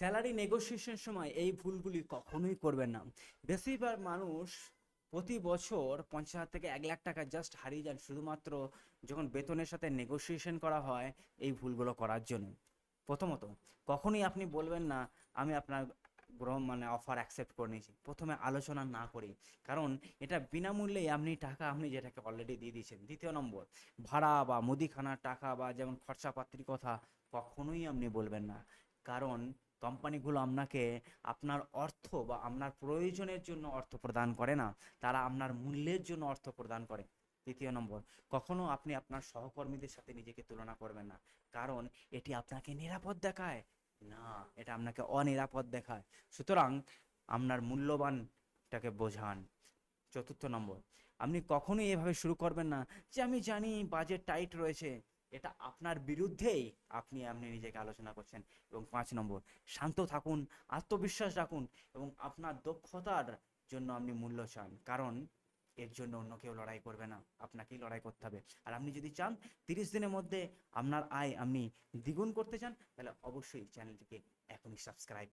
Salary negotiation সময় এই ভুলগুলি কখনোই করবেন না। বেশিরভাগ মানুষ প্রতি বছর 50,000 থেকে 1 লাখ টাকা জাস্ট হারিয়ে যান শুধুমাত্র যখন বেতনের সাথে নেগোসিয়েশন করা হয় এই ভুলগুলো করার জন্য। প্রথমত, কখনোই আপনি বলবেন না আমি আপনার অফার অ্যাকসেপ্ট করে নিয়েছি প্রথমে আলোচনা না করি, কারণ এটা বিনামূল্যেই আপনি যেটাকে অলরেডি দিয়ে দিয়েছেন। দ্বিতীয় নম্বর, ভাড়া বা মুদিখানার টাকা বা যেমন খরচাপাতির কথা কখনোই আপনি বলবেন না, কারণ কোম্পানিগুলো আপনাকে আপনার অর্থ বা আপনার প্রয়োজনের জন্য অর্থ প্রদান করে না, তারা আপনার মূল্যের জন্য অর্থ প্রদান করে। তৃতীয় নম্বর, কখনো আপনি আপনার সহকর্মীদের সাথে নিজেকে তুলনা করবেন না, কারণ এটি আপনাকে নিরাপদ দেখায় না, এটা আপনাকে অনিরাপদ দেখায়। সুতরাং আপনার মূল্যবানটাকে বোঝান। চতুর্থ নম্বর, আপনি কখনোই এভাবে শুরু করবেন না যে আমি জানি বাজেট টাইট রয়েছে, এটা আপনার বিরুদ্ধেই আপনি নিজেকে আলোচনা করছেন। এবং 5 নম্বর, শান্ত থাকুন, আত্মবিশ্বাস রাখুন এবং আপনার দক্ষতার জন্য আপনি মূল্য চান, কারণ এর জন্য অন্য কেউ লড়াই করবে না, আপনাকেই লড়াই করতে হবে। আর আপনি যদি চান 30 দিনের মধ্যে আপনার আয় আপনি দ্বিগুণ করতে চান, তাহলে অবশ্যই চ্যানেলটিকে এখনই সাবস্ক্রাইব